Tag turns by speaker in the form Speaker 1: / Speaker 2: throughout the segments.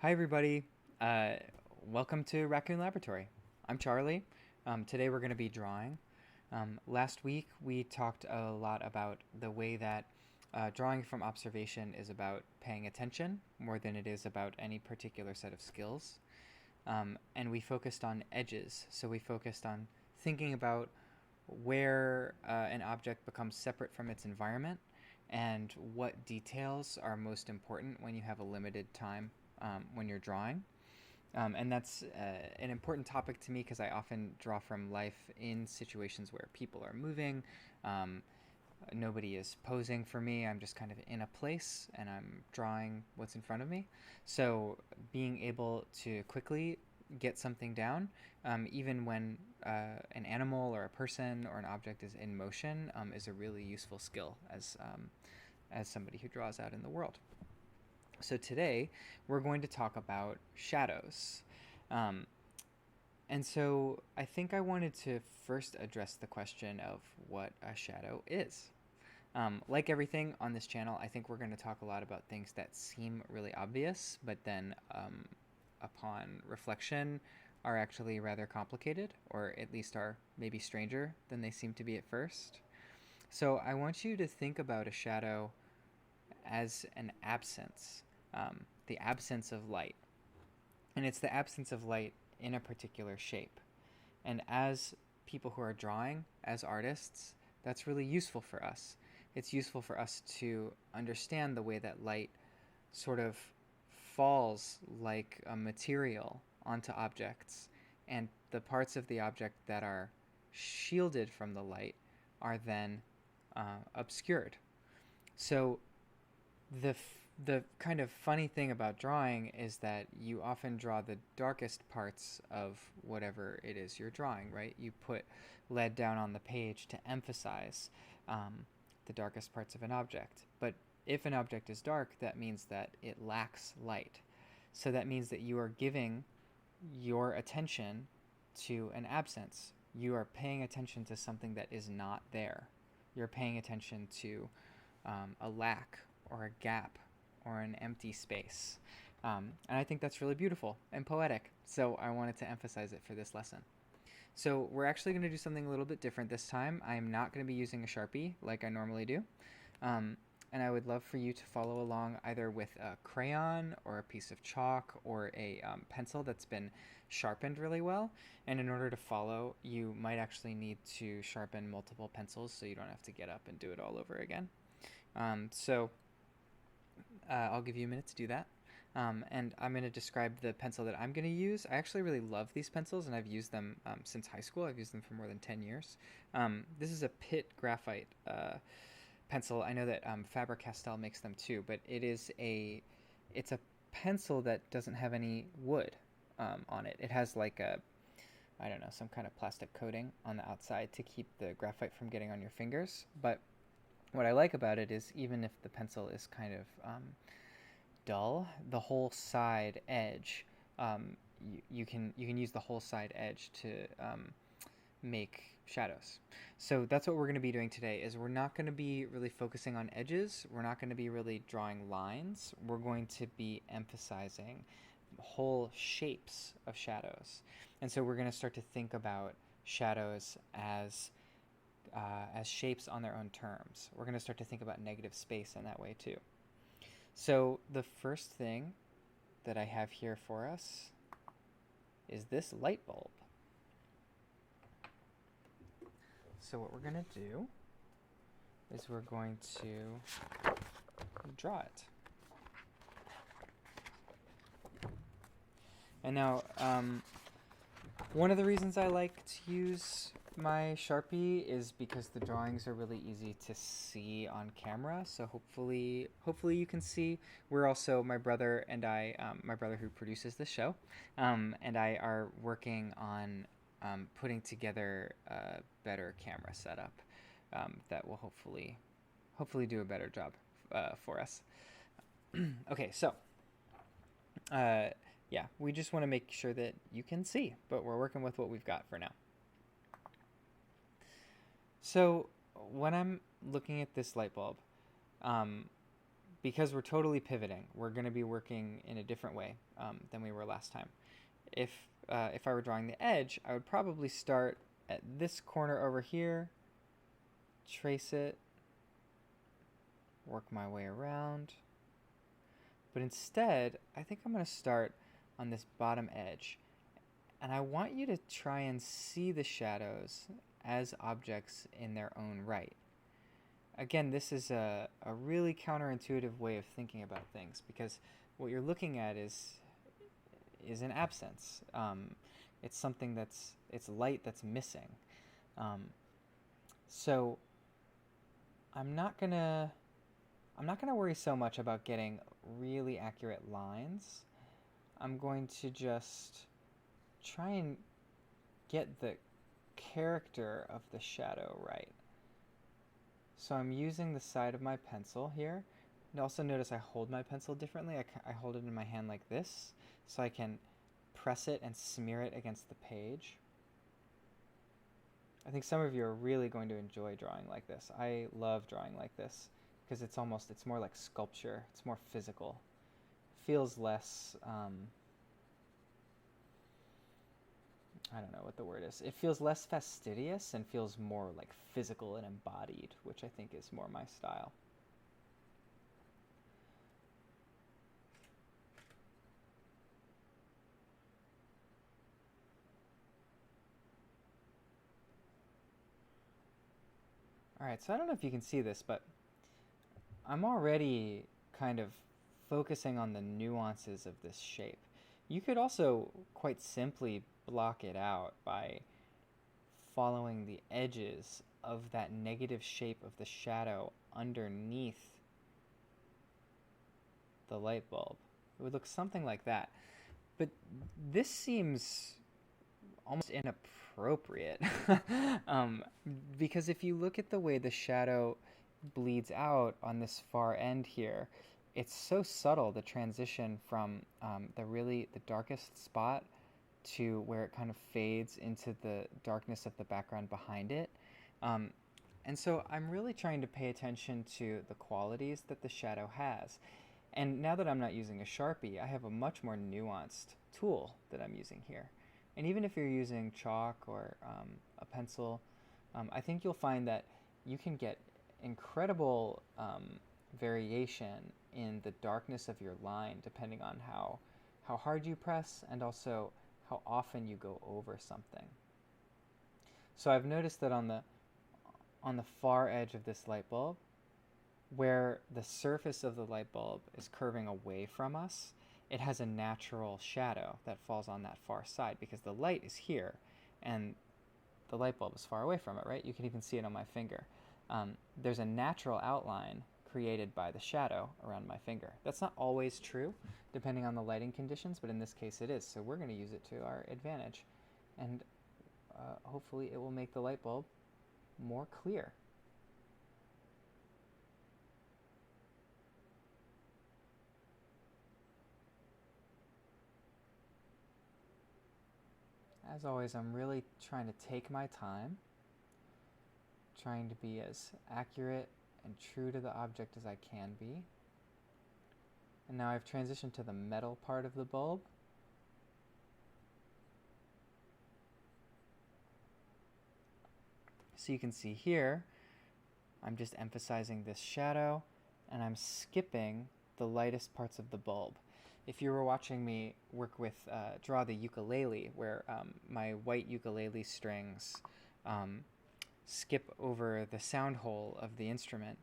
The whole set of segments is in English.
Speaker 1: Hi, everybody. Uh, Welcome to Raccoon Laboratory. I'm Charlie. Today we're going to be drawing. Last week we talked a lot about the way that drawing from observation is about paying attention more than it is about any particular set of skills. And we focused on edges. So we focused on thinking about where an object becomes separate from its environment and what details are most important when you have a limited time when you're drawing. And that's an important topic to me because I often draw from life in situations where people are moving. Um, Nobody is posing for me. I'm just kind of in a place and I'm drawing what's in front of me. So being able to quickly get something down, even when an animal or a person or an object is in motion, is a really useful skill as somebody who draws out in the world. So today we're going to talk about shadows. Um, and so I think I wanted to first address the question of what a shadow is. Like everything on this channel, I think we're going to talk a lot about things that seem really obvious, but then upon reflection are actually rather complicated, or at least are maybe stranger than they seem to be at first. So I want you to think about a shadow as an absence, the absence of light. And it's the absence of light in a particular shape. And as people who are drawing, as artists, that's really useful for us. It's useful for us to understand the way that light sort of falls like a material onto objects, and the parts of the object that are shielded from the light are then obscured. So the the kind of funny thing about drawing is that you often draw the darkest parts of whatever it is you're drawing, right? You put lead down on the page to emphasize the darkest parts of an object. But if an object is dark, that means that it lacks light. So that means that you are giving your attention to an absence. You are paying attention to something that is not there. You're paying attention to a lack or a gap or an empty space. And I think that's really beautiful and poetic. So I wanted to emphasize it for this lesson. So we're actually going to do something a little bit different this time. I'm not going to be using a Sharpie like I normally do. And I would love for you to follow along either with a crayon or a piece of chalk or a pencil that's been sharpened really well. And in order to follow, you might actually need to sharpen multiple pencils so you don't have to get up and do it all over again. So I'll give you a minute to do that. And I'm going to describe the pencil that I'm going to use. I actually really love these pencils, and I've used them since high school. I've used them for more than 10 years. This is a Pitt graphite pencil. I know that Faber-Castell makes them too, but it's a pencil that doesn't have any wood on it. It has like I don't know, some kind of plastic coating on the outside to keep the graphite from getting on your fingers. But what I like about it is even if the pencil is kind of dull, the whole side edge, you can use the whole side edge to make shadows. So that's what we're going to be doing today. Is we're not going to be really focusing on edges. We're not going to be really drawing lines. We're going to be emphasizing whole shapes of shadows. And so we're going to start to think about shadows as shapes on their own terms. We're going to start to think about negative space in that way too. So the first thing that I have here for us is this light bulb. So what we're going to do is we're going to draw it. And now, one of the reasons I like to use my Sharpie is because the drawings are really easy to see on camera. So hopefully you can see. We're also, my brother and I, my brother who produces this show, and I are working on putting together a better camera setup that will hopefully do a better job for us. Okay, so yeah, we just want to make sure that you can see, but we're working with what we've got for now. So when I'm looking at this light bulb, because we're totally pivoting, we're going to be working in a different way than we were last time. If if I were drawing the edge, I would probably start at this corner over here, trace it, work my way around. But instead, I think I'm going to start on this bottom edge. And I want you to try and see the shadows as objects in their own right. Again, this is a really counterintuitive way of thinking about things, because what you're looking at is an absence. It's something it's light that's missing. So I'm not gonna worry so much about getting really accurate lines. I'm going to just try and get the character of the shadow right. So I'm using the side of my pencil here. And also notice I hold my pencil differently. I hold it in my hand like this, so I can press it and smear it against the page. I think some of you are really going to enjoy drawing like this. I love drawing like this because it's more like sculpture. It's more physical. It feels less, I don't know what the word is. It feels less fastidious and feels more like physical and embodied, which I think is more my style. Alright, so I don't know if you can see this, but I'm already kind of focusing on the nuances of this shape. You could also quite simply block it out by following the edges of that negative shape of the shadow underneath the light bulb. It would look something like that. But this seems almost inappropriate because if you look at the way the shadow bleeds out on this far end here, it's so subtle, the transition from the darkest spot to where it kind of fades into the darkness of the background behind it. And so I'm really trying to pay attention to the qualities that the shadow has. And now that I'm not using a Sharpie, I have a much more nuanced tool that I'm using here. And even if you're using chalk or a pencil, I think you'll find that you can get incredible variation in the darkness of your line depending on how hard you press and also how often you go over something. So I've noticed that on the far edge of this light bulb, where the surface of the light bulb is curving away from us, it has a natural shadow that falls on that far side because the light is here and the light bulb is far away from it, right? You can even see it on my finger. There's a natural outline created by the shadow around my finger. That's not always true, depending on the lighting conditions, but in this case it is. So we're going to use it to our advantage. And hopefully it will make the light bulb more clear. As always, I'm really trying to take my time, trying to be as accurate and true to the object as I can be. And now I've transitioned to the metal part of the bulb. So you can see here, I'm just emphasizing this shadow, and I'm skipping the lightest parts of the bulb. If you were watching me work with, draw the ukulele, where my white ukulele strings skip over the sound hole of the instrument,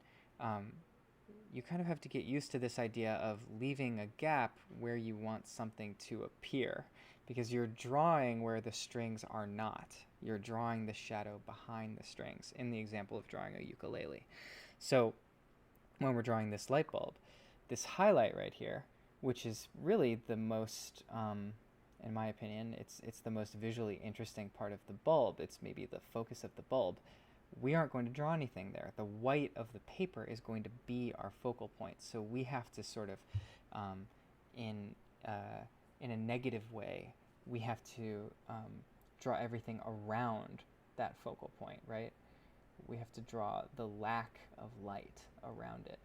Speaker 1: you kind of have to get used to this idea of leaving a gap where you want something to appear, because you're drawing where the strings are not. You're drawing the shadow behind the strings, in the example of drawing a ukulele. So when we're drawing this light bulb, this highlight right here, which is really the most, in my opinion, it's the most visually interesting part of the bulb. It's maybe the focus of the bulb. We aren't going to draw anything there. The white of the paper is going to be our focal point. So we have to sort of, in a negative way, we have to draw everything around that focal point, right? We have to draw the lack of light around it.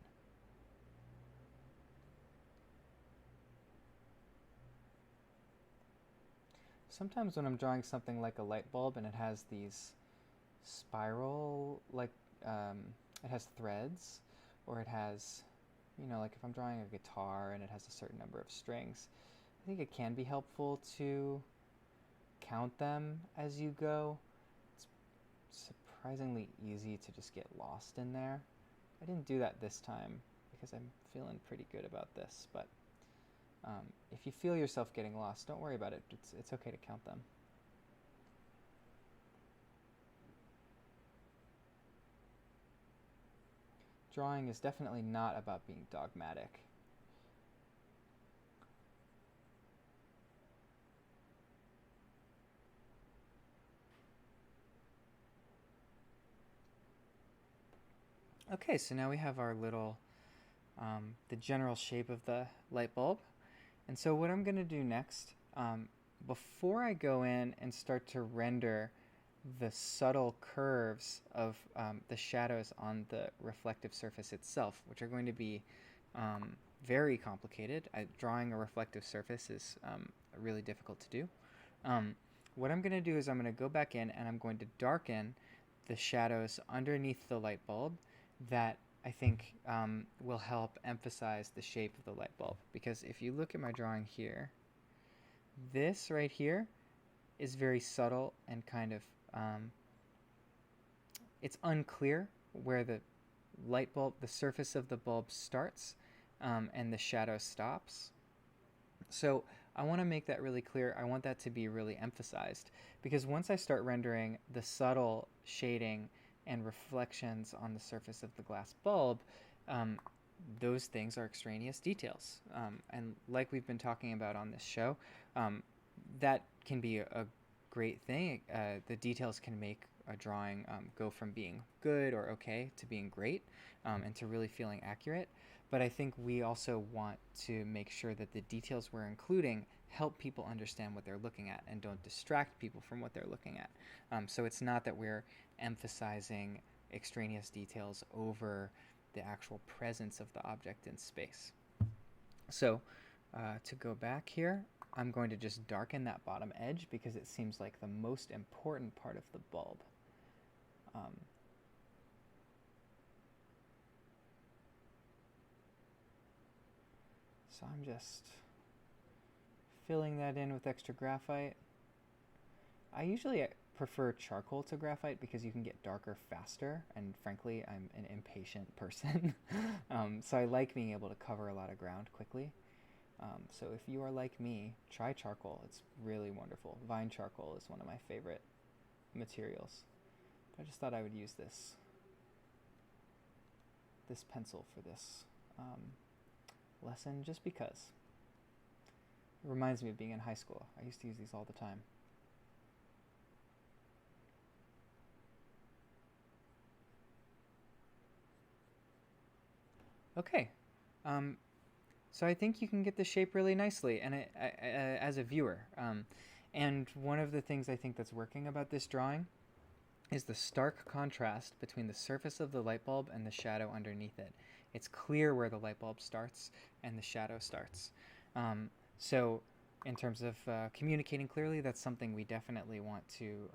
Speaker 1: sometimes when I'm drawing something like a light bulb and it has these spiral, like it has threads, or it has, like if I'm drawing a guitar and it has a certain number of strings, I think it can be helpful to count them as you go. It's surprisingly easy to just get lost in there. I didn't do that this time because I'm feeling pretty good about this, but if you feel yourself getting lost, don't worry about it. It's okay to count them. Drawing is definitely not about being dogmatic. Okay, so now we have our little, the general shape of the light bulb. And so what I'm going to do next, before I go in and start to render the subtle curves of the shadows on the reflective surface itself, which are going to be very complicated. Drawing a reflective surface is really difficult to do. What I'm going to do is I'm going to go back in and I'm going to darken the shadows underneath the light bulb that I think will help emphasize the shape of the light bulb. Because if you look at my drawing here, this right here is very subtle and kind of, it's unclear where the light bulb, the surface of the bulb starts and the shadow stops. So I want to make that really clear. I want that to be really emphasized because once I start rendering the subtle shading and reflections on the surface of the glass bulb, those things are extraneous details. And like we've been talking about on this show, that can be a great thing. The details can make a drawing go from being good or okay to being great and to really feeling accurate. But I think we also want to make sure that the details we're including help people understand what they're looking at and don't distract people from what they're looking at. So it's not that we're emphasizing extraneous details over the actual presence of the object in space. So to go back here, I'm going to just darken that bottom edge because it seems like the most important part of the bulb. So I'm just filling that in with extra graphite. I usually prefer charcoal to graphite because you can get darker faster, and frankly, I'm an impatient person. So I like being able to cover a lot of ground quickly. So if you are like me, try charcoal. It's really wonderful. Vine charcoal is one of my favorite materials. I just thought I would use this pencil for this lesson just because. It reminds me of being in high school. I used to use these all the time. Okay, so I think you can get the shape really nicely, and as a viewer. And one of the things I think that's working about this drawing is the stark contrast between the surface of the light bulb and the shadow underneath it. It's clear where the light bulb starts and the shadow starts. So in terms of communicating clearly, that's something we definitely want to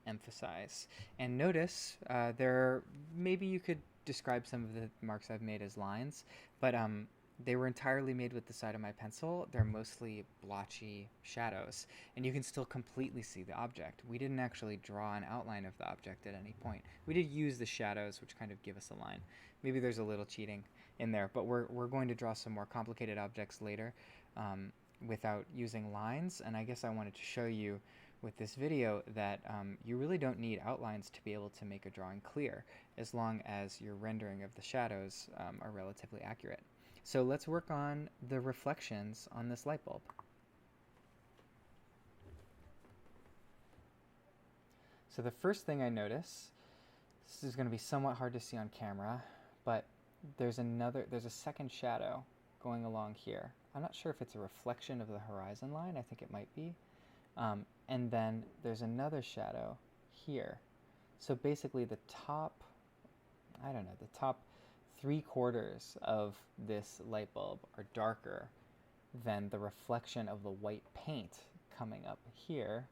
Speaker 1: emphasize. And notice maybe you could describe some of the marks I've made as lines, but they were entirely made with the side of my pencil. They're mostly blotchy shadows, and you can still completely see the object. We didn't actually draw an outline of the object at any point. We did use the shadows, which kind of give us a line. Maybe there's a little cheating in there, but we're going to draw some more complicated objects later without using lines, and I guess I wanted to show you with this video that you really don't need outlines to be able to make a drawing clear, as long as your rendering of the shadows are relatively accurate. So let's work on the reflections on this light bulb. So the first thing I notice, this is going to be somewhat hard to see on camera, but there's a second shadow going along here. I'm not sure if it's a reflection of the horizon line. I think it might be. And then there's another shadow here. So basically the top 3/4 of this light bulb are darker than the reflection of the white paint coming up here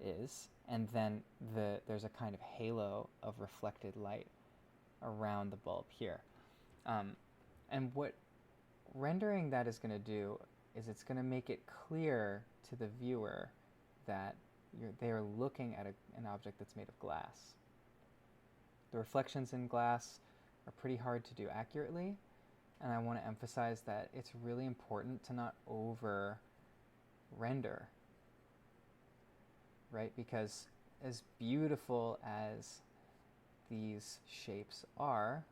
Speaker 1: is, and then there's a kind of halo of reflected light around the bulb here. And what rendering that is going to do is it's going to make it clear to the viewer that they are looking at an object that's made of glass. The reflections in glass are pretty hard to do accurately, and I want to emphasize that it's really important to not over render, right? Because as beautiful as these shapes are,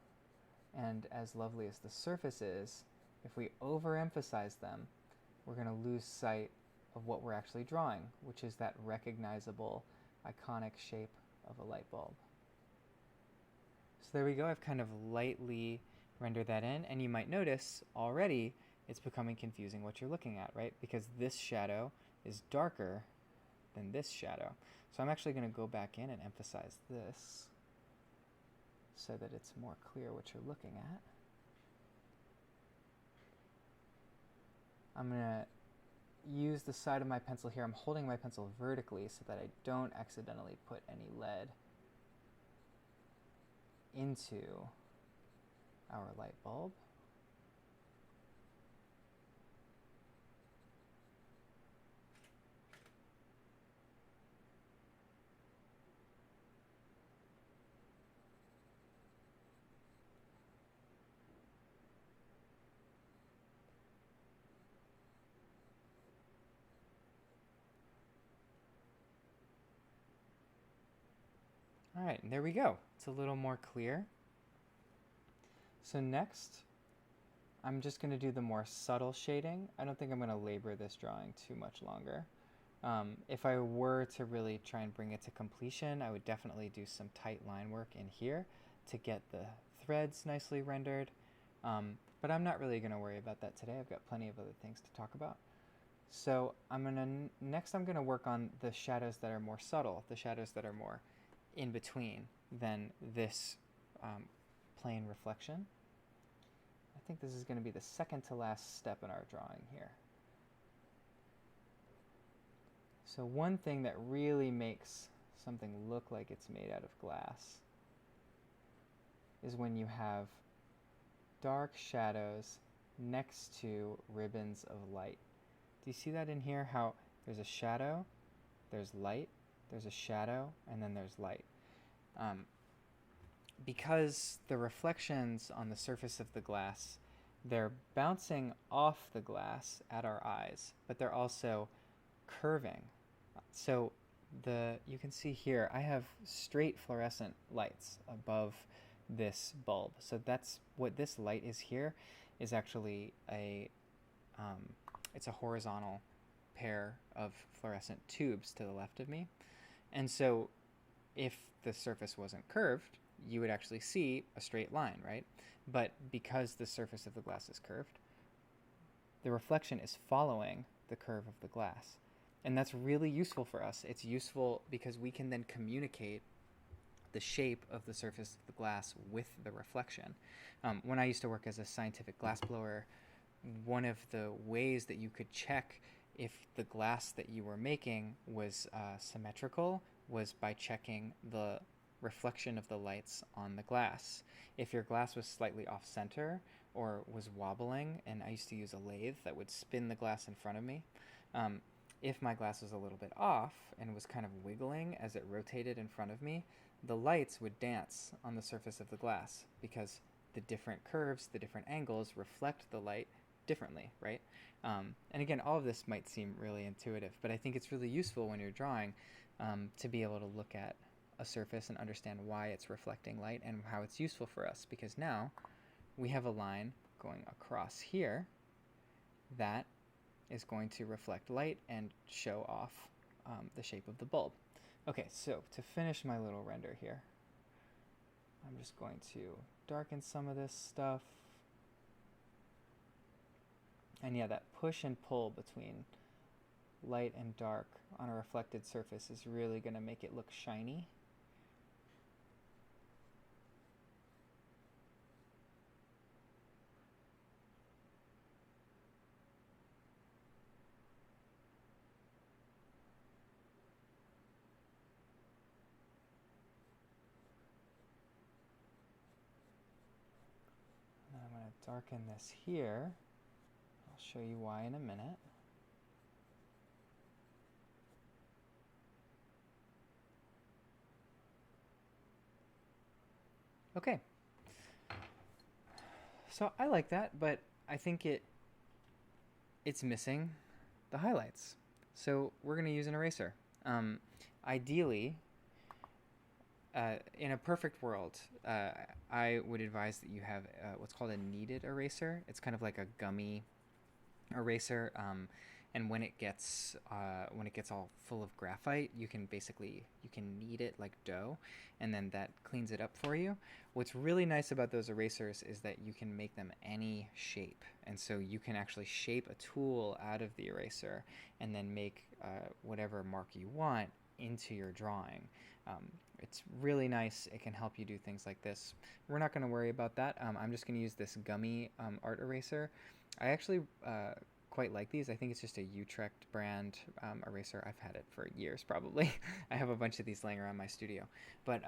Speaker 1: and as lovely as the surface is, if we overemphasize them, we're going to lose sight of what we're actually drawing, which is that recognizable, iconic shape of a light bulb. So there we go. I've kind of lightly rendered that in, and you might notice already it's becoming confusing what you're looking at, right? Because this shadow is darker than this shadow. So I'm actually going to go back in and emphasize this so that it's more clear what you're looking at. I'm going to use the side of my pencil here. I'm holding my pencil vertically so that I don't accidentally put any lead into our light bulb. All right, and there we go. It's a little more clear. So next, I'm just going to do the more subtle shading. I don't think I'm going to labor this drawing too much longer. If I were to really try and bring it to completion, I would definitely do some tight line work in here to get the threads nicely rendered. But I'm not really going to worry about that today. I've got plenty of other things to talk about. So next I'm going to work on the shadows that are more subtle, the shadows that are more in between than this plain reflection. I think this is going to be the second to last step in our drawing here. So one thing that really makes something look like it's made out of glass is when you have dark shadows next to ribbons of light. Do you see that in here? How there's a shadow, there's light, there's a shadow, and then there's light. Because the reflections on the surface of the glass, they're bouncing off the glass at our eyes, but they're also curving. So you can see here, I have straight fluorescent lights above this bulb. So that's what this light is here, is actually it's a horizontal pair of fluorescent tubes to the left of me. And so if the surface wasn't curved, you would actually see a straight line, right? But because the surface of the glass is curved, the reflection is following the curve of the glass. And that's really useful for us. It's useful because we can then communicate the shape of the surface of the glass with the reflection. When I used to work as a scientific glassblower, one of the ways that you could check if the glass that you were making was symmetrical was by checking the reflection of the lights on the glass. If your glass was slightly off-center or was wobbling, and I used to use a lathe that would spin the glass in front of me, if my glass was a little bit off and was kind of wiggling as it rotated in front of me, the lights would dance on the surface of the glass because the different curves, the different angles reflect the light differently, right? And again, all of this might seem really intuitive, but I think it's really useful when you're drawing to be able to look at a surface and understand why it's reflecting light and how it's useful for us, because now we have a line going across here that is going to reflect light and show off the shape of the bulb. Okay, so to finish my little render here, I'm just going to darken some of this stuff. And yeah, that push and pull between light and dark on a reflected surface is really going to make it look shiny. darken this here. I'll show you why in a minute. Okay. So I like that, but I think it's missing the highlights. So we're going to use an eraser. Ideally, in a perfect world, I would advise that you have what's called a kneaded eraser. It's kind of like a gummy eraser, and when it gets all full of graphite, you can knead it like dough, and then that cleans it up for you. What's really nice about those erasers is that you can make them any shape, and so you can actually shape a tool out of the eraser and then make whatever mark you want into your drawing. It's really nice. It can help you do things like this. We're not going to worry about that. I'm just going to use this gummy art eraser. I actually quite like these. I think it's just a Utrecht brand eraser. I've had it for years probably. I have a bunch of these laying around my studio. But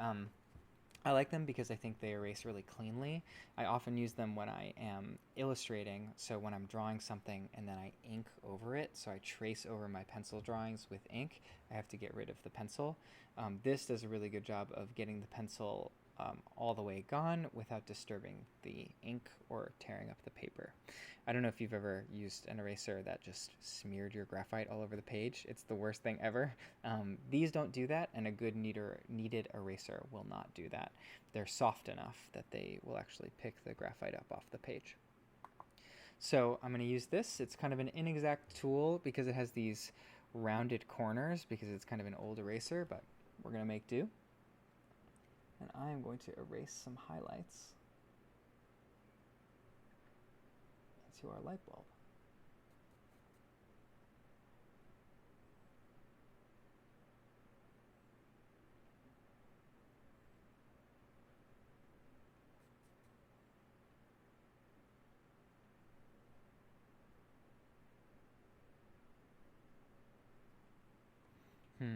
Speaker 1: I like them because I think they erase really cleanly. I often use them when I am illustrating, so when I'm drawing something and then I ink over it, so I trace over my pencil drawings with ink, I have to get rid of the pencil. This does a really good job of getting the pencil all the way gone without disturbing the ink or tearing up the paper. I don't know if you've ever used an eraser that just smeared your graphite all over the page. It's the worst thing ever. These don't do that, and a good kneaded eraser will not do that. They're soft enough that they will actually pick the graphite up off the page. So I'm going to use this. It's kind of an inexact tool because it has these rounded corners because it's kind of an old eraser, but we're going to make do. And I am going to erase some highlights into our light bulb.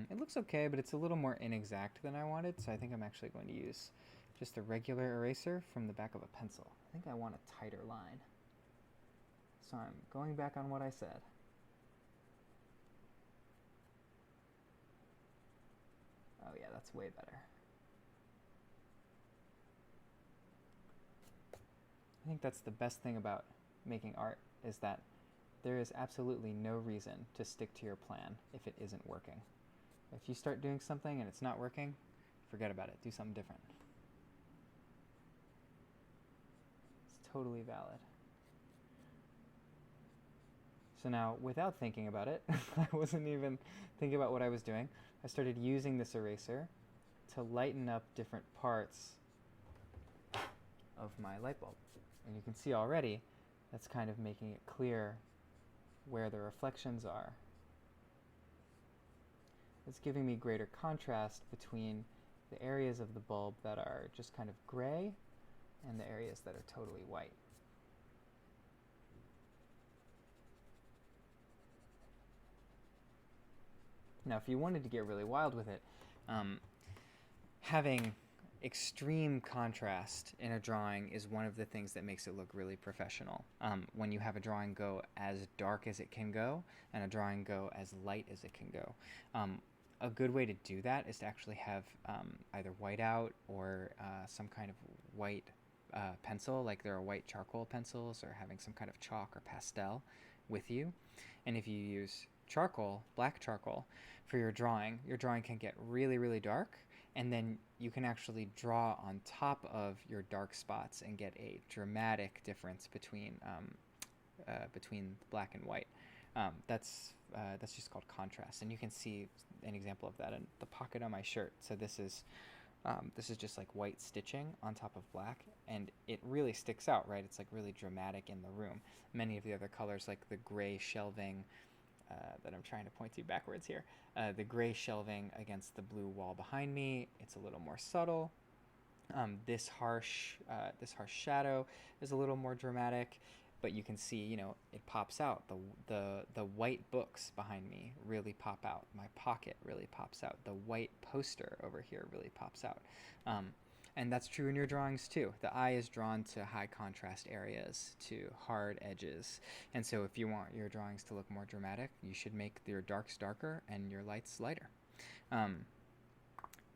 Speaker 1: It looks okay, but it's a little more inexact than I wanted, so I think I'm actually going to use just a regular eraser from the back of a pencil. I think I want a tighter line. So I'm going back on what I said. Oh yeah, that's way better. I think that's the best thing about making art, is that there is absolutely no reason to stick to your plan if it isn't working. If you start doing something and it's not working, forget about it. Do something different. It's totally valid. So now, without thinking about it, I wasn't even thinking about what I was doing. I started using this eraser to lighten up different parts of my light bulb. And you can see already, that's kind of making it clear where the reflections are. It's giving me greater contrast between the areas of the bulb that are just kind of gray and the areas that are totally white. Now, if you wanted to get really wild with it, having extreme contrast in a drawing is one of the things that makes it look really professional. When you have a drawing go as dark as it can go and a drawing go as light as it can go. A good way to do that is to actually have either whiteout or some kind of white pencil, like there are white charcoal pencils, or having some kind of chalk or pastel with you. And if you use charcoal, black charcoal, for your drawing can get really, really dark, and then you can actually draw on top of your dark spots and get a dramatic difference between black and white. That's just called contrast, and you can see an example of that in the pocket on my shirt. So this is just like white stitching on top of black, and it really sticks out, right? It's like really dramatic in the room. Many of the other colors, like the gray shelving that I'm trying to point to backwards here, the gray shelving against the blue wall behind me, it's a little more subtle. This harsh shadow is a little more dramatic, but you can see, it pops out. The white books behind me really pop out. My pocket really pops out. The white poster over here really pops out. And that's true in your drawings too. The eye is drawn to high contrast areas, to hard edges. And so if you want your drawings to look more dramatic, you should make your darks darker and your lights lighter. Um,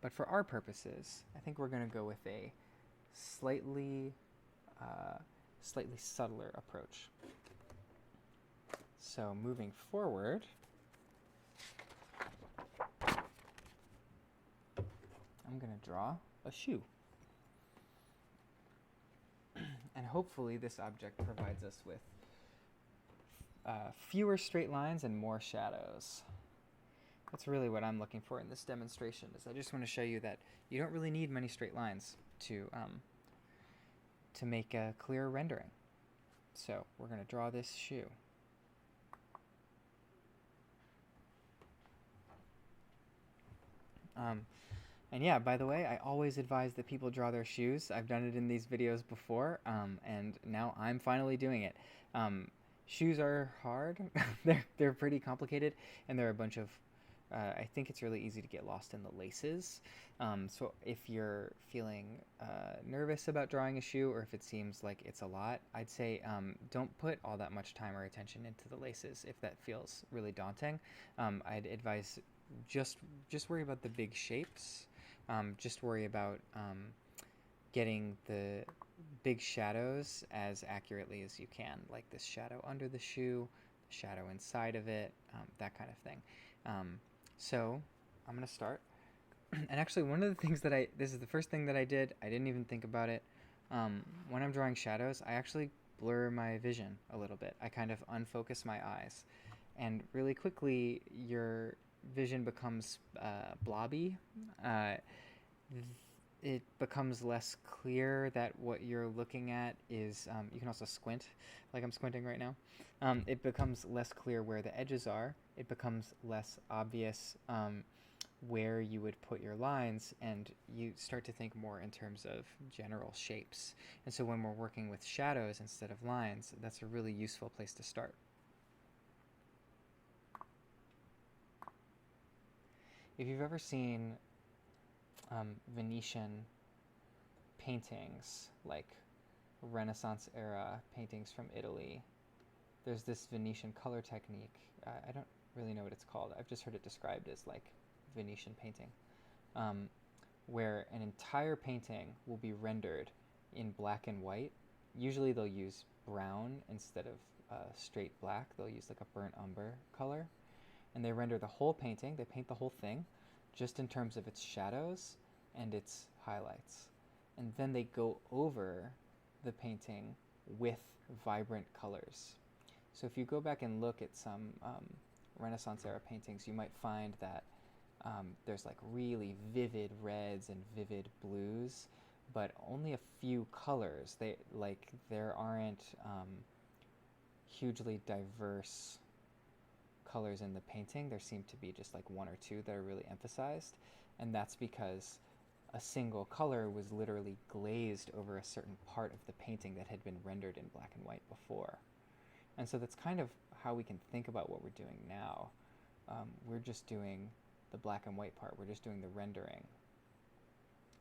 Speaker 1: but for our purposes, I think we're going to go with a slightly, slightly subtler approach. So moving forward, I'm going to draw a shoe. And hopefully this object provides us with fewer straight lines and more shadows. That's really what I'm looking for in this demonstration, is I just want to show you that you don't really need many straight lines to make a clear rendering. So we're going to draw this shoe. And yeah, by the way, I always advise that people draw their shoes. I've done it in these videos before, and now I'm finally doing it. Shoes are hard. they're pretty complicated, and there are a bunch of I think it's really easy to get lost in the laces. So if you're feeling nervous about drawing a shoe, or if it seems like it's a lot, I'd say don't put all that much time or attention into the laces if that feels really daunting. I'd advise just worry about the big shapes. Just worry about getting the big shadows as accurately as you can, like this shadow under the shoe, the shadow inside of it, that kind of thing. So I'm going to start. And actually, one of the things that this is the first thing that I did, I didn't even think about it. When I'm drawing shadows, I actually blur my vision a little bit. I kind of unfocus my eyes. And really quickly, your vision becomes blobby. It becomes less clear that what you're looking at is, you can also squint, like I'm squinting right now. It becomes less clear where the edges are. It becomes less obvious where you would put your lines, and you start to think more in terms of general shapes. And so when we're working with shadows instead of lines, that's a really useful place to start. If you've ever seen Venetian paintings, like Renaissance era paintings from Italy, there's this Venetian color technique. I don't really know what it's called. I've just heard it described as like Venetian painting, where an entire painting will be rendered in black and white. Usually they'll use brown instead of straight black. They'll use like a burnt umber color. And they render the whole painting, they paint the whole thing, just in terms of its shadows and its highlights. And then they go over the painting with vibrant colors. So if you go back and look at some Renaissance era paintings, you might find that there's like really vivid reds and vivid blues, but only a few colors. There aren't hugely diverse colors in the painting. There seem to be just like one or two that are really emphasized, and that's because a single color was literally glazed over a certain part of the painting that had been rendered in black and white before. And so that's kind of how we can think about what we're doing now. We're just doing the black and white part. We're just doing the rendering.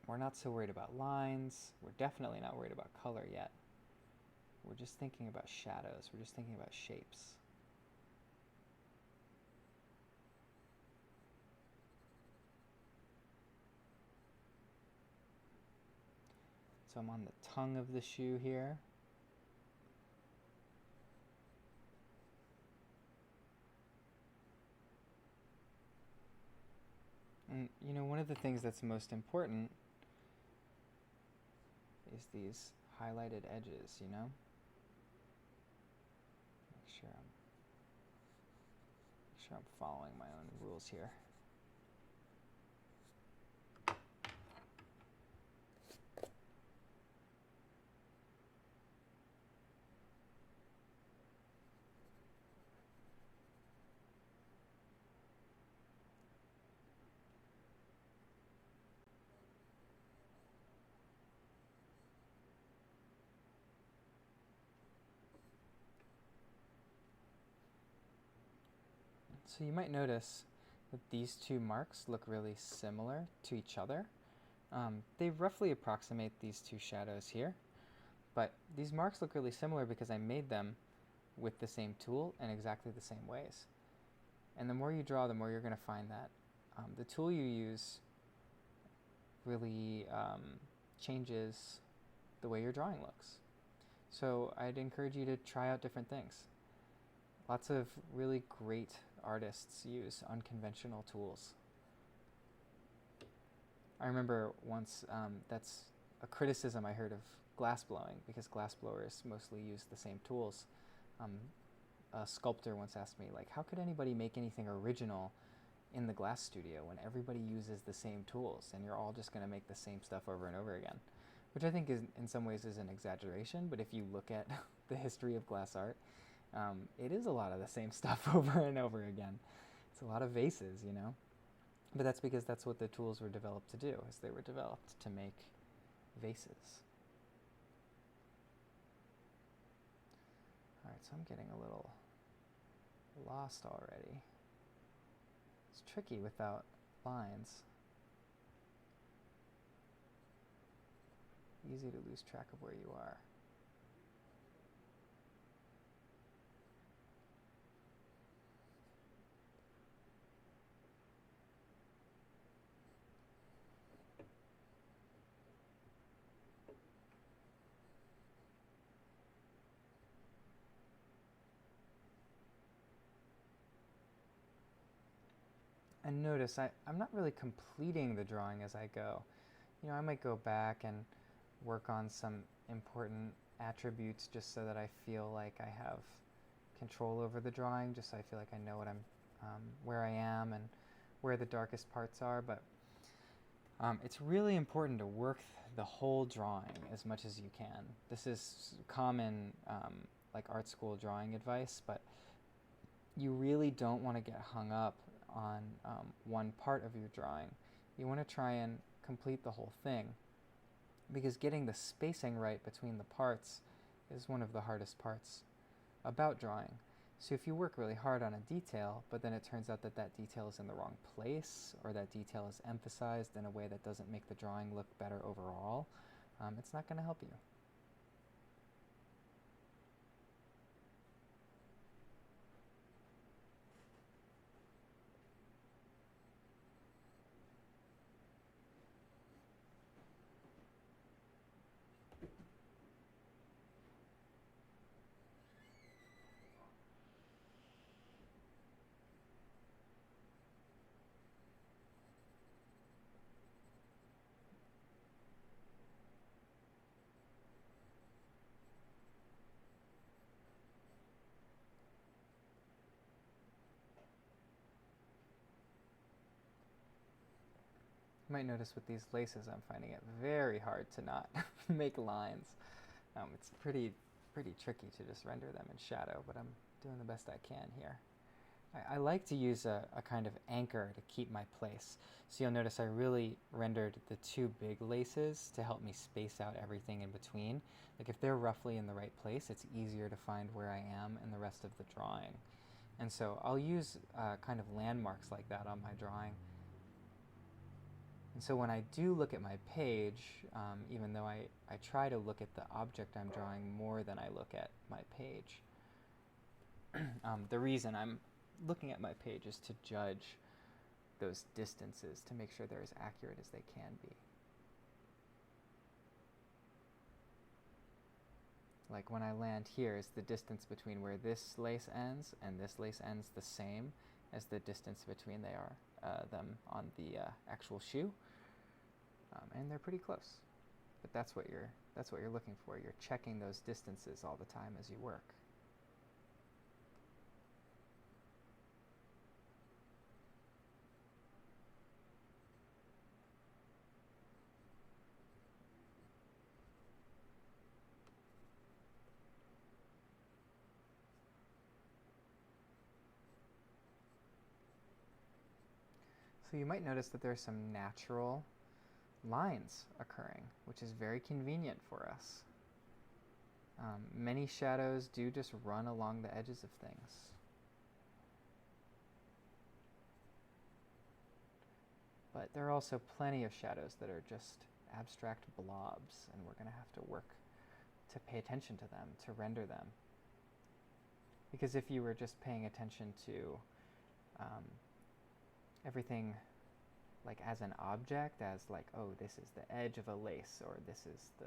Speaker 1: We're not so worried about lines. We're definitely not worried about color yet. We're just thinking about shadows. We're just thinking about shapes. So I'm on the tongue of the shoe here. And you know, one of the things that's most important is these highlighted edges, you know? Make sure I'm following my own rules here. So you might notice that these two marks look really similar to each other. They roughly approximate these two shadows here, but these marks look really similar because I made them with the same tool in exactly the same ways. And the more you draw, the more you're going to find that the tool you use really changes the way your drawing looks. So I'd encourage you to try out different things. Lots of really great artists use unconventional tools. I remember once, that's a criticism I heard of glass blowing, because glass blowers mostly use the same tools. A sculptor once asked me, like, how could anybody make anything original in the glass studio when everybody uses the same tools and you're all just going to make the same stuff over and over again? Which I think is, in some ways, is an exaggeration, but if you look at the history of glass art, it is a lot of the same stuff over and over again. It's a lot of vases, you know? But that's because that's what the tools were developed to do, is they were developed to make vases. Alright, so I'm getting a little lost already. It's tricky without lines. Easy to lose track of where you are. And notice I'm not really completing the drawing as I go. You know, I might go back and work on some important attributes just so that I feel like I have control over the drawing, just so I feel like I know what where I am and where the darkest parts are. But it's really important to work the whole drawing as much as you can. This is common like art school drawing advice, but you really don't want to get hung up on one part of your drawing. You want to try and complete the whole thing, because getting the spacing right between the parts is one of the hardest parts about drawing. So if you work really hard on a detail, but then it turns out that that detail is in the wrong place, or that detail is emphasized in a way that doesn't make the drawing look better overall, it's not going to help you. You might notice with these laces I'm finding it very hard to not make lines. It's pretty tricky to just render them in shadow, but I'm doing the best I can here. I like to use a kind of anchor to keep my place. So you'll notice I really rendered the two big laces to help me space out everything in between. Like if they're roughly in the right place, it's easier to find where I am in the rest of the drawing. And so I'll use kind of landmarks like that on my drawing. And so when I do look at my page, even though I try to look at the object I'm drawing more than I look at my page, the reason I'm looking at my page is to judge those distances, to make sure they're as accurate as they can be. Like when I land here, is the distance between where this lace ends and this lace ends the same as the distance between them on the actual shoe? And they're pretty close. But that's what you're looking for. You're checking those distances all the time as you work. So you might notice that there's some natural lines occurring, which is very convenient for us. Many shadows do just run along the edges of things. But there are also plenty of shadows that are just abstract blobs, and we're going to have to work to pay attention to them, to render them. Because if you were just paying attention to everything like as an object, as like, oh, this is the edge of a lace, or this is the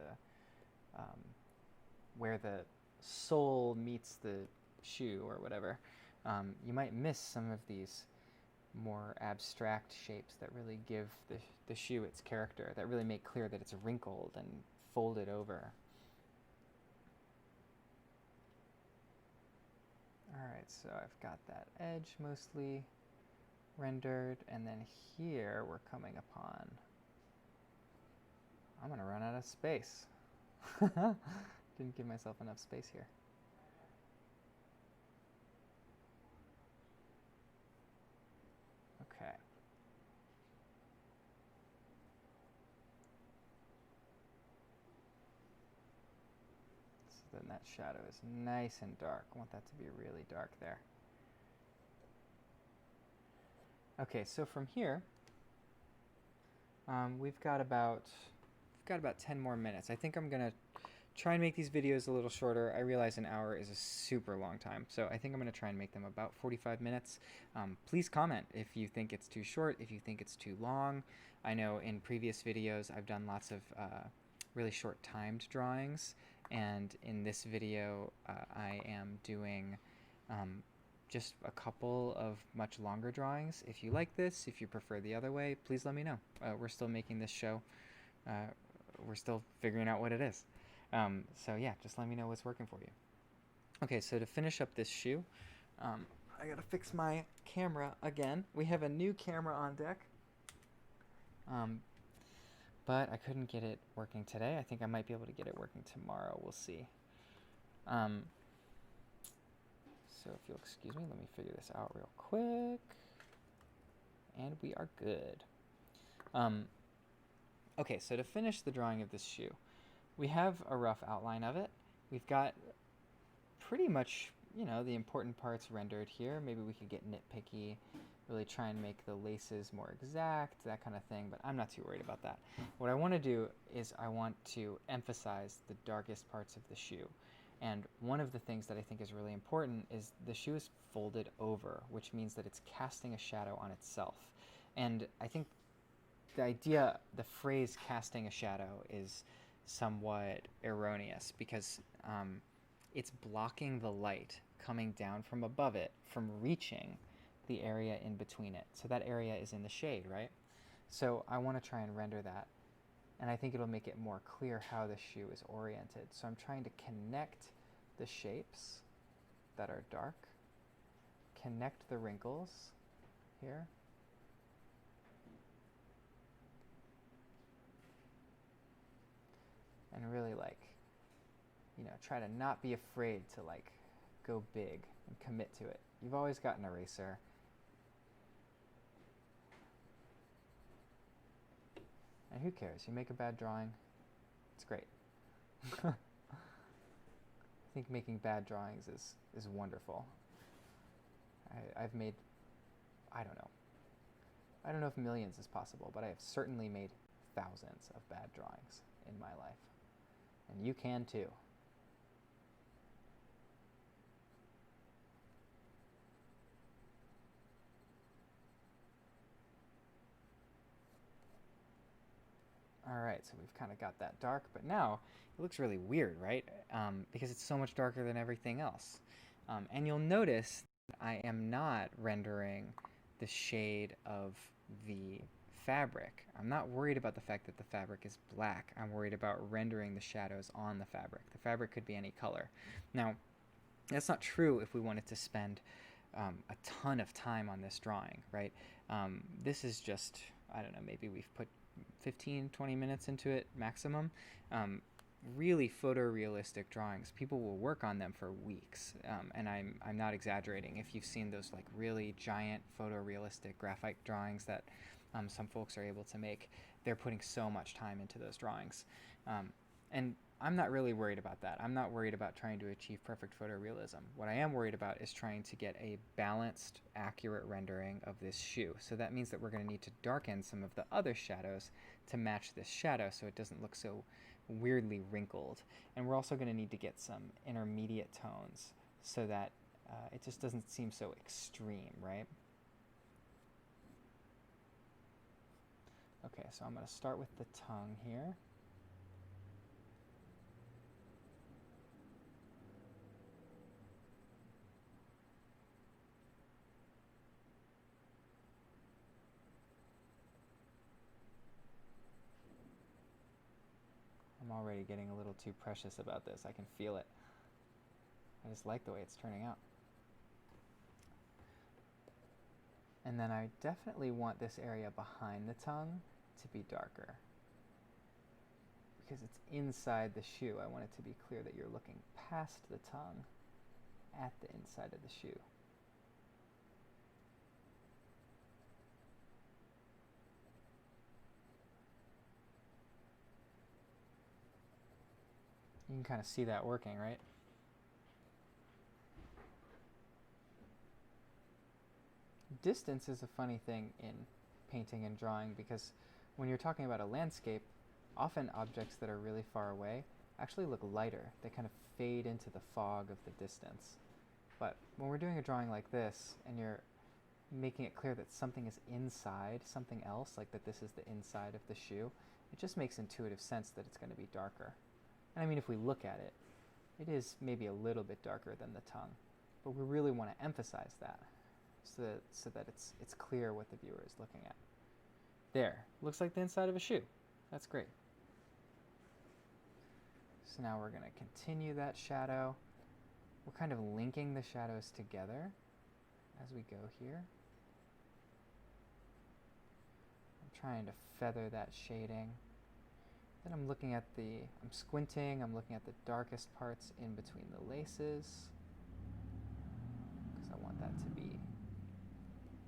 Speaker 1: where the sole meets the shoe, or whatever, you might miss some of these more abstract shapes that really give the shoe its character, that really make clear that it's wrinkled and folded over. Alright, so I've got that edge mostly rendered, and then here we're coming upon... I'm gonna run out of space. Didn't give myself enough space here. Okay. So then that shadow is nice and dark. I want that to be really dark there. Okay, so from here, we've got about 10 more minutes. I think I'm gonna try and make these videos a little shorter. I realize an hour is a super long time, so I think I'm gonna try and make them about 45 minutes. Please comment if you think it's too short, if you think it's too long. I know in previous videos I've done lots of really short timed drawings, and in this video I am doing just a couple of much longer drawings. If you like this, if you prefer the other way, please let me know. We're still making this show. We're still figuring out what it is. So yeah, just let me know what's working for you. Okay, so to finish up this shoe, I gotta fix my camera again. We have a new camera on deck, but I couldn't get it working today. I think I might be able to get it working tomorrow. We'll see. So if you'll excuse me, let me figure this out real quick. And we are good. Okay, so to finish the drawing of this shoe, we have a rough outline of it. We've got pretty much, you know, the important parts rendered here. Maybe we could get nitpicky, really try and make the laces more exact, that kind of thing, but I'm not too worried about that. What I want to do is I want to emphasize the darkest parts of the shoe. And one of the things that I think is really important is the shoe is folded over, which means that it's casting a shadow on itself. And I think the idea, the phrase casting a shadow is somewhat erroneous, because it's blocking the light coming down from above it from reaching the area in between it. So that area is in the shade, right? So I want to try and render that. And I think it'll make it more clear how the shoe is oriented. So I'm trying to connect the shapes that are dark, connect the wrinkles here, and really, like, you know, try to not be afraid to like go big and commit to it. You've always got an eraser. And who cares? You make a bad drawing, it's great. I think making bad drawings is wonderful. I've made, I don't know if millions is possible, but I have certainly made thousands of bad drawings in my life. And you can too. Alright, so we've kind of got that dark, but now it looks really weird, right? Because it's so much darker than everything else. And you'll notice that I am not rendering the shade of the fabric. I'm not worried about the fact that the fabric is black. I'm worried about rendering the shadows on the fabric. The fabric could be any color. Now, that's not true if we wanted to spend a ton of time on this drawing, right? This is just, I don't know, maybe we've put 15, 20 minutes into it maximum. Really photorealistic drawings, people will work on them for weeks, and I'm not exaggerating. If you've seen those like really giant photorealistic graphite drawings that some folks are able to make, they're putting so much time into those drawings. And I'm not really worried about that. I'm not worried about trying to achieve perfect photorealism. What I am worried about is trying to get a balanced, accurate rendering of this shoe. So that means that we're going to need to darken some of the other shadows to match this shadow so it doesn't look so weirdly wrinkled. And we're also going to need to get some intermediate tones so that it just doesn't seem so extreme, right? Okay, so I'm going to start with the tongue here. I'm already getting a little too precious about this. I can feel it. I just like the way it's turning out. And then I definitely want this area behind the tongue to be darker. Because it's inside the shoe, I want it to be clear that you're looking past the tongue at the inside of the shoe. You can kind of see that working, right? Distance is a funny thing in painting and drawing because when you're talking about a landscape, often objects that are really far away actually look lighter. They kind of fade into the fog of the distance. But when we're doing a drawing like this and you're making it clear that something is inside something else, like that this is the inside of the shoe, it just makes intuitive sense that it's going to be darker. And I mean, if we look at it, it is maybe a little bit darker than the tongue, but we really want to emphasize that so that it's clear what the viewer is looking at. There, looks like the inside of a shoe. That's great. So now we're going to continue that shadow. We're kind of linking the shadows together as we go here. I'm trying to feather that shading. Then I'm squinting, I'm looking at the darkest parts in between the laces because I want that to be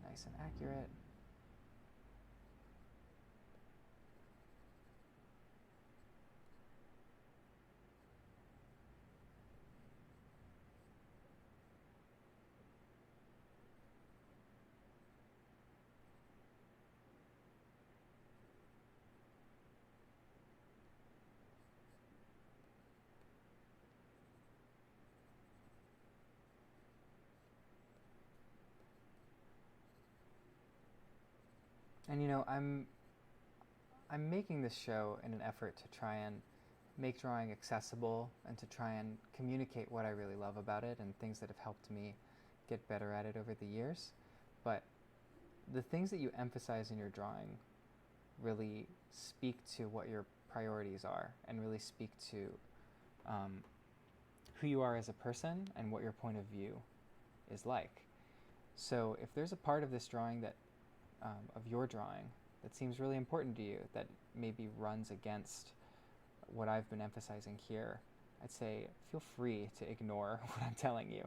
Speaker 1: nice and accurate. And you know, I'm making this show in an effort to try and make drawing accessible and to try and communicate what I really love about it and things that have helped me get better at it over the years. But the things that you emphasize in your drawing really speak to what your priorities are and really speak to who you are as a person and what your point of view is like. So if there's a part of this drawing that of your drawing that seems really important to you, that maybe runs against what I've been emphasizing here, I'd say feel free to ignore what I'm telling you,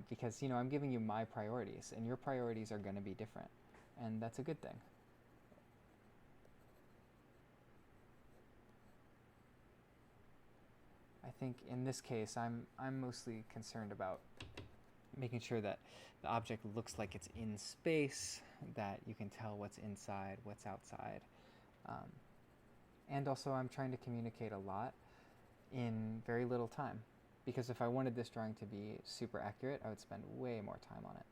Speaker 1: because you know I'm giving you my priorities, and your priorities are going to be different, and that's a good thing. I think in this case, I'm mostly concerned about making sure that the object looks like it's in space, that you can tell what's inside, what's outside. Um, and also I'm trying to communicate a lot in very little time. Because if I wanted this drawing to be super accurate, I would spend way more time on it.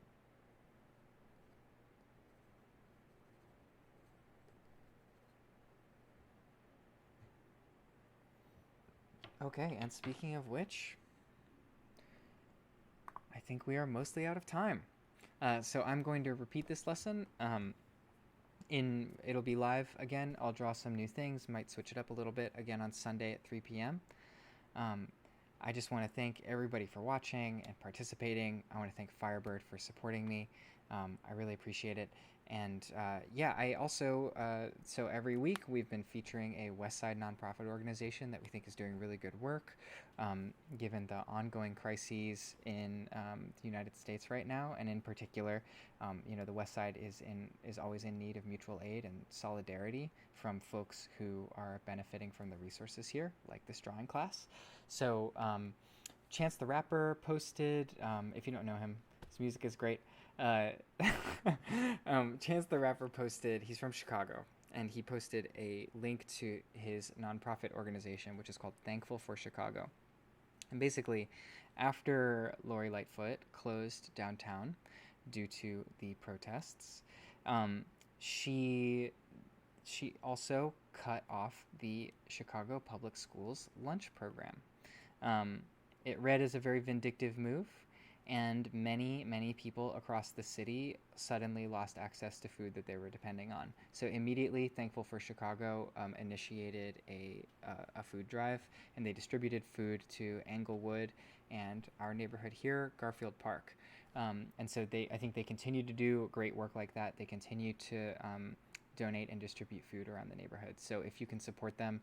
Speaker 1: Okay, and speaking of which, I think we are mostly out of time. So I'm going to repeat this lesson. It'll be live again. I'll draw some new things, might switch it up a little bit again on Sunday at 3 p.m. I just want to thank everybody for watching and participating. I want to thank Firebird for supporting me. I really appreciate it. And yeah, I also, so every week we've been featuring a West Side nonprofit organization that we think is doing really good work, given the ongoing crises in the United States right now, and in particular, the West Side is always in need of mutual aid and solidarity from folks who are benefiting from the resources here, like this drawing class. So Chance the Rapper posted, if you don't know him, his music is great. Uh, Chance the Rapper posted, he's from Chicago, and he posted a link to his nonprofit organization, which is called Thankful for Chicago. And basically, after Lori Lightfoot closed downtown due to the protests, um, she she also cut off the Chicago Public Schools lunch program. Um, it read as a very vindictive move, and many people across the city suddenly lost access to food that they were depending on. So immediately, Thankful for Chicago initiated a food drive, and they distributed food to Englewood and our neighborhood here, Garfield Park. And so I think they continue to do great work like that. They continue to donate and distribute food around the neighborhood. So if you can support them,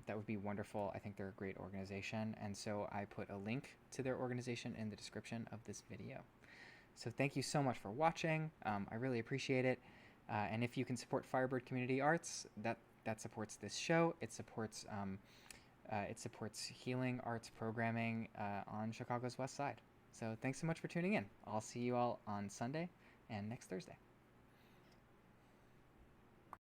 Speaker 1: that would be wonderful. I think they're a great organization. And so I put a link to their organization in the description of this video. So thank you so much for watching. I really appreciate it. And if you can support Firebird Community Arts, that supports this show. It supports healing arts programming on Chicago's West Side. So thanks so much for tuning in. I'll see you all on Sunday and next Thursday.